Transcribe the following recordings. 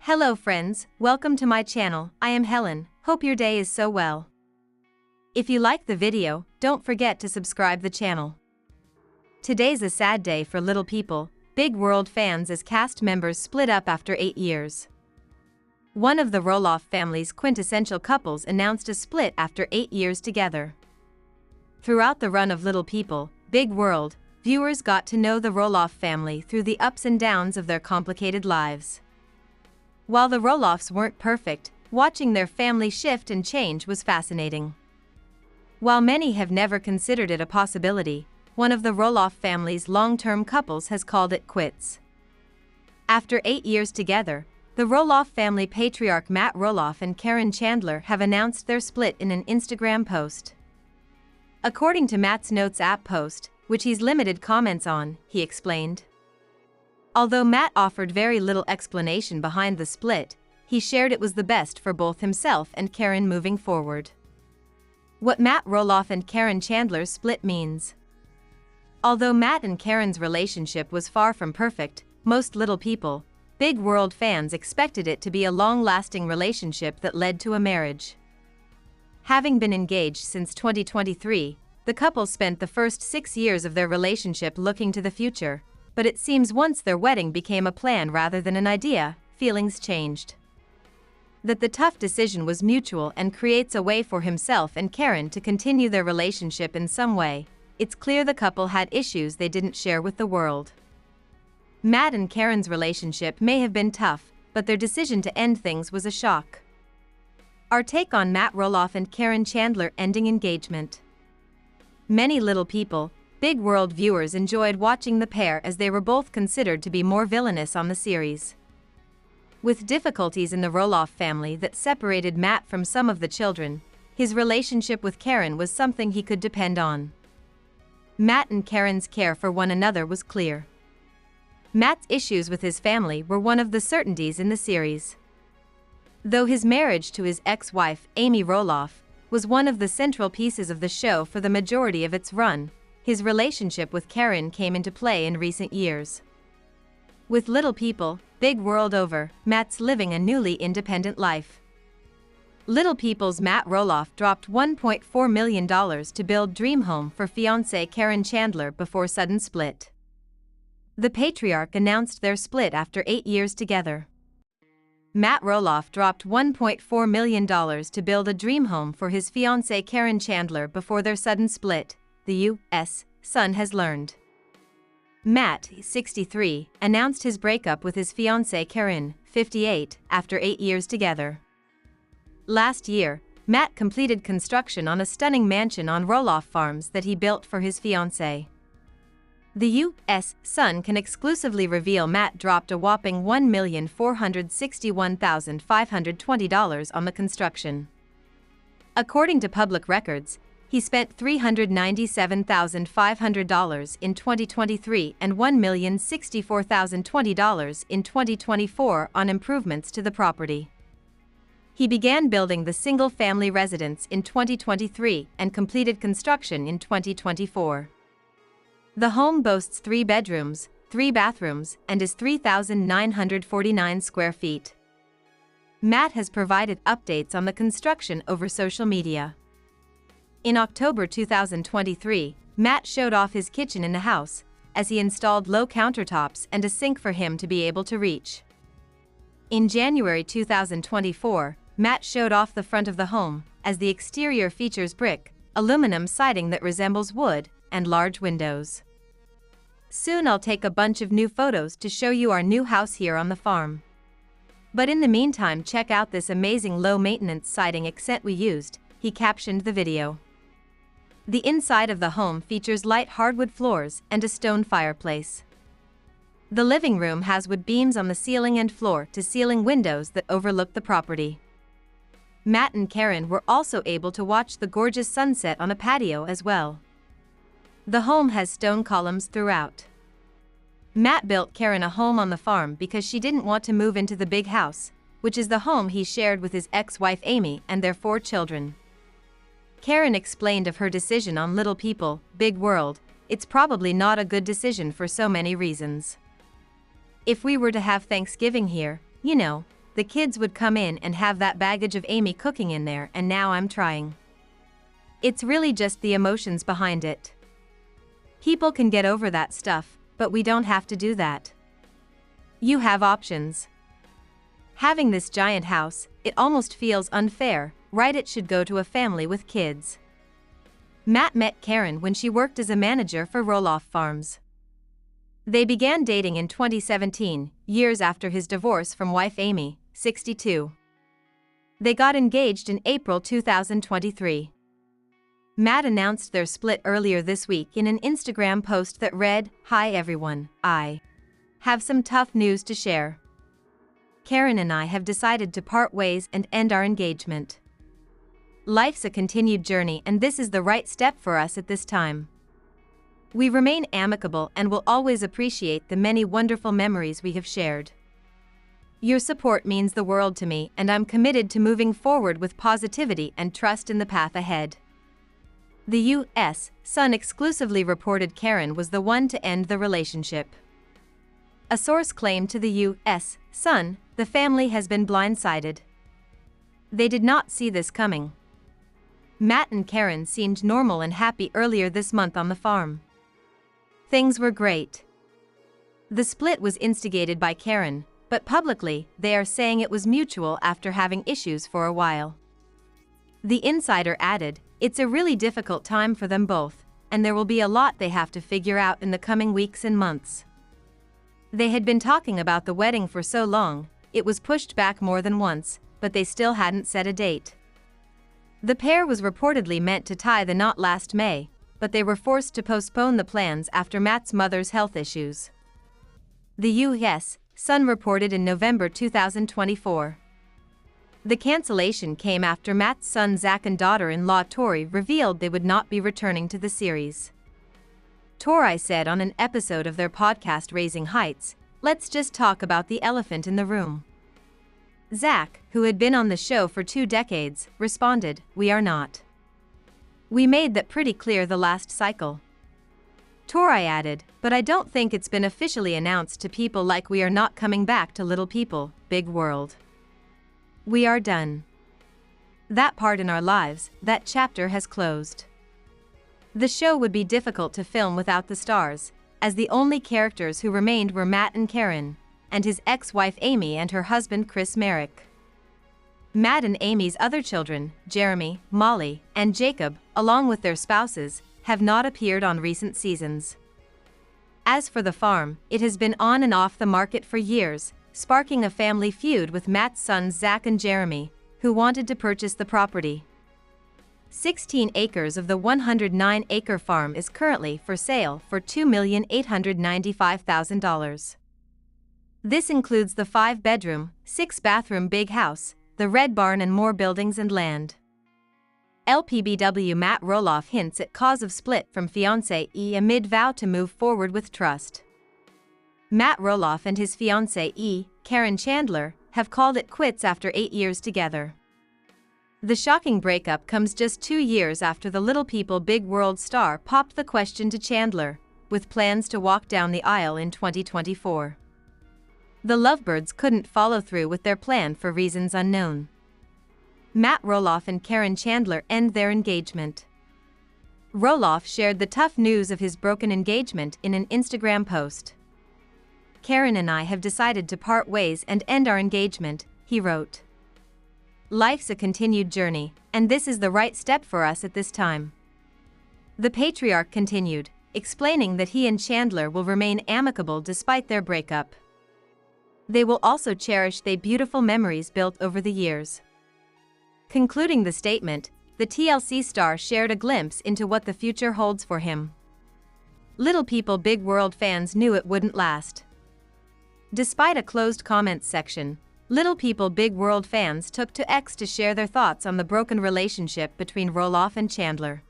Hello friends, welcome to my channel. I am Helen, hope your day is so well. If you like the video, don't forget to subscribe the channel. Today's a sad day for Little People, Big World fans as cast members split up after 8 years. One of the Roloff family's quintessential couples announced a split after 8 years together. Throughout the run of Little People, Big World, viewers got to know the Roloff family through the ups and downs of their complicated lives. While the Roloffs weren't perfect, watching their family shift and change was fascinating. While many have never considered it a possibility, one of the Roloff family's long-term couples has called it quits. After 8 years together, the Roloff family patriarch Matt Roloff and Karen Chandler have announced their split in an Instagram post. According to Matt's Notes app post, which he's limited comments on, he explained. Although Matt offered very little explanation behind the split, he shared it was the best for both himself and Karen moving forward. What Matt Roloff and Karen Chandler's split means. Although Matt and Karen's relationship was far from perfect, most Little People, Big World fans expected it to be a long-lasting relationship that led to a marriage. Having been engaged since 2023, the couple spent the first 6 years of their relationship looking to the future. But it seems once their wedding became a plan rather than an idea, feelings changed. That the tough decision was mutual and creates a way for himself and Karen to continue their relationship in some way. It's clear the couple had issues they didn't share with the world. Matt and Karen's relationship may have been tough, but their decision to end things was a shock. Our take on Matt Roloff and Karen Chandler ending engagement. Many Little People, Big World viewers enjoyed watching the pair as they were both considered to be more villainous on the series. With difficulties in the Roloff family that separated Matt from some of the children, his relationship with Karen was something he could depend on. Matt and Karen's care for one another was clear. Matt's issues with his family were one of the certainties in the series. Though his marriage to his ex-wife, Amy Roloff, was one of the central pieces of the show for the majority of its run, his relationship with Karen came into play in recent years. With Little People, Big World over, Matt's living a newly independent life. Little People's Matt Roloff dropped $1.4 million to build dream home for fiancée Karen Chandler before sudden split. The patriarch announced their split after 8 years together. Matt Roloff dropped $1.4 million to build a dream home for his fiancée Karen Chandler before their sudden split, the U.S. Sun has learned. Matt, 63, announced his breakup with his fiancée Karen, 58, after 8 years together. Last year, Matt completed construction on a stunning mansion on Roloff Farms that he built for his fiancée. The U.S. Sun can exclusively reveal Matt dropped a whopping $1,461,520 on the construction. According to public records, he spent $397,500 in 2023 and $1,064,020 in 2024 on improvements to the property. He began building the single-family residence in 2023 and completed construction in 2024. The home boasts 3 bedrooms, 3 bathrooms, and is 3,949 square feet. Matt has provided updates on the construction over social media. In October 2023, Matt showed off his kitchen in the house, as he installed low countertops and a sink for him to be able to reach. In January 2024, Matt showed off the front of the home, as the exterior features brick, aluminum siding that resembles wood, and large windows. Soon I'll take a bunch of new photos to show you our new house here on the farm. But in the meantime, check out this amazing low-maintenance siding accent we used, he captioned the video. The inside of the home features light hardwood floors and a stone fireplace. The living room has wood beams on the ceiling and floor-to-ceiling windows that overlook the property. Matt and Karen were also able to watch the gorgeous sunset on a patio as well. The home has stone columns throughout. Matt built Karen a home on the farm because she didn't want to move into the big house, which is the home he shared with his ex-wife Amy and their 4 children. Karen explained of her decision on Little People, Big World, "It's probably not a good decision for so many reasons. If we were to have Thanksgiving here, the kids would come in and have that baggage of Amy cooking in there, and now I'm trying. It's really just the emotions behind it. People can get over that stuff, but we don't have to do that. You have options. Having this giant house, it almost feels unfair, right? It should go to a family with kids. Matt met Karen when she worked as a manager for Roloff Farms. They began dating in 2017, years after his divorce from wife Amy, 62. They got engaged in April 2023. Matt announced their split earlier this week in an Instagram post that read, "Hi everyone, I have some tough news to share. Karen and I have decided to part ways and end our engagement. Life's a continued journey, and this is the right step for us at this time. We remain amicable and will always appreciate the many wonderful memories we have shared. Your support means the world to me, and I'm committed to moving forward with positivity and trust in the path ahead." The U.S. Sun exclusively reported Karen was the one to end the relationship. A source claimed to the U.S. Sun, "The family has been blindsided. They did not see this coming. Matt and Karen seemed normal and happy earlier this month on the farm. Things were great. The split was instigated by Karen, but publicly, they are saying it was mutual after having issues for a while." The insider added, "It's a really difficult time for them both, and there will be a lot they have to figure out in the coming weeks and months. They had been talking about the wedding for so long, it was pushed back more than once, but they still hadn't set a date. The pair was reportedly meant to tie the knot last May, but they were forced to postpone the plans after Matt's mother's health issues." The U.S. Sun reported in November 2024. The cancellation came after Matt's son Zach and daughter-in-law Tori revealed they would not be returning to the series. Tori said on an episode of their podcast Raising Heights, "Let's just talk about the elephant in the room." Zach, who had been on the show for 2 decades, responded, "We are not. We made that pretty clear the last cycle." Tori added, "But I don't think it's been officially announced to people like we are not coming back to Little People, Big World. We are done. That part in our lives, that chapter has closed." The show would be difficult to film without the stars, as the only characters who remained were Matt and Karen, and his ex-wife Amy and her husband Chris Merrick. Matt and Amy's other children, Jeremy, Molly, and Jacob, along with their spouses, have not appeared on recent seasons. As for the farm, it has been on and off the market for years, sparking a family feud with Matt's sons Zach and Jeremy, who wanted to purchase the property. 16 acres of the 109-acre farm is currently for sale for $2,895,000. This includes the 5-bedroom, 6-bathroom big house, the red barn, and more buildings and land. lpbw Matt Roloff hints at cause of split from fiancée amid vow to move forward with trust. Matt Roloff and his fiancée, Karen Chandler, have called it quits after 8 years together. The shocking breakup comes just 2 years after the Little People Big World star popped the question to Chandler, with plans to walk down the aisle in 2024. The lovebirds couldn't follow through with their plan for reasons unknown. Matt Roloff and Karen Chandler end their engagement. Roloff shared the tough news of his broken engagement in an Instagram post. "Karen and I have decided to part ways and end our engagement," he wrote. "Life's a continued journey, and this is the right step for us at this time." The patriarch continued, explaining that he and Chandler will remain amicable despite their breakup. They will also cherish the beautiful memories built over the years. Concluding the statement, the TLC star shared a glimpse into what the future holds for him. Little People Big World fans knew it wouldn't last. Despite a closed comments section, Little People Big World fans took to X to share their thoughts on the broken relationship between Roloff and Chandler.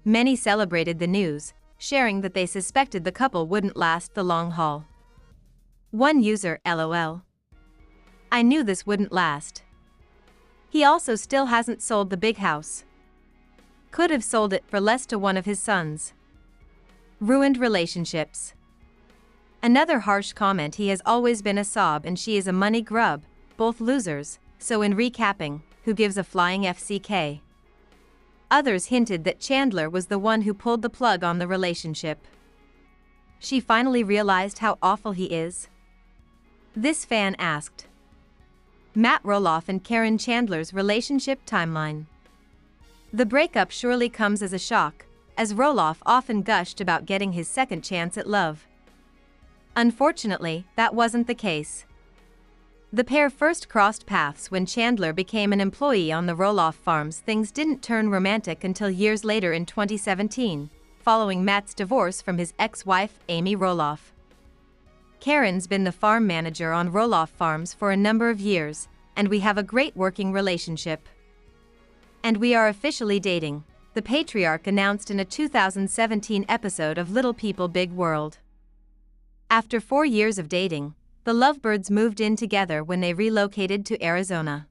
Many celebrated the news, sharing that they suspected the couple wouldn't last the long haul. One user, LOL. "I knew this wouldn't last." He also still hasn't sold the big house. Could have sold it for less to one of his sons. Ruined relationships. Another harsh comment: "He has always been a sob and she is a money grub," both losers, so in recapping, who gives a flying FCK? Others hinted that Chandler was the one who pulled the plug on the relationship. She finally realized how awful he is? This fan asked. Matt Roloff and Karen Chandler's relationship timeline. The breakup surely comes as a shock, as Roloff often gushed about getting his second chance at love. Unfortunately, that wasn't the case. The pair first crossed paths when Chandler became an employee on the Roloff farms. Things didn't turn romantic until years later in 2017, following Matt's divorce from his ex-wife, Amy Roloff. Karen's been the farm manager on Roloff farms for a number of years, and we have a great working relationship. And we are officially dating, the patriarch announced in a 2017 episode of Little People Big World. After 4 years of dating, the lovebirds moved in together when they relocated to Arizona.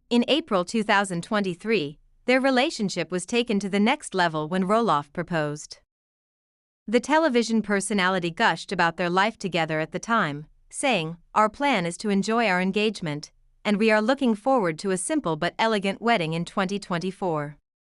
In April 2023, their relationship was taken to the next level when Roloff proposed. The television personality gushed about their life together at the time, saying, "Our plan is to enjoy our engagement, and we are looking forward to a simple but elegant wedding in 2024.